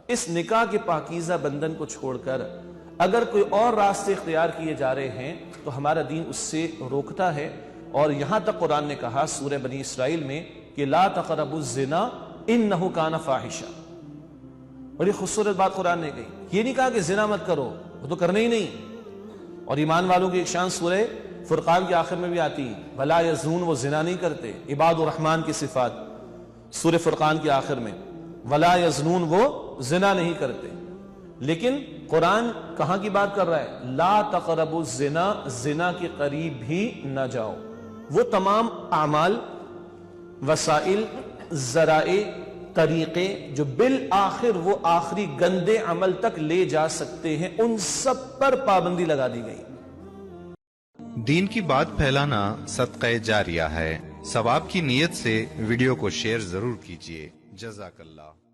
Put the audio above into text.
इस निकाह के पाकीज़ा बंधन को छोड़कर अगर कोई और रास्ते इख्तियार किए जा रहे हैं तो हमारा दीन उससे रोकता है। और यहां तक कुरान ने कहा सूरह बनी इसराइल में कि ला तक़रबुज़ ज़िना इन्नहु काना फ़ाहिशा। बड़ी खूबसूरत बात कुरान ने कही। ये नहीं कहा कि जिना मत करो, वो तो करना ही नहीं। और ईमान वालों की एक शान सूरह फुरकान के आखिर में भी आती है, वला यज़ून, वो जिना नहीं करते। इबादुर रहमान की सिफात सूरह फुरकान के आखिर में, वला यज़नून, वो जिना नहीं करते। लेकिन कुरान कहां की बात कर रहा है? ला तक़रबुज़ ज़िना, जिना के करीब भी न जाओ। वो तमाम आमाल, वसाइल, ज़राए, तरीके जो बिल आखिर वो आखिरी गंदे अमल तक ले जा सकते हैं, उन सब पर पाबंदी लगा दी गई। दीन की बात फैलाना सदक़े जारिया है। सवाब की नीयत से वीडियो को शेयर जरूर कीजिए। जज़ाकल्लाह।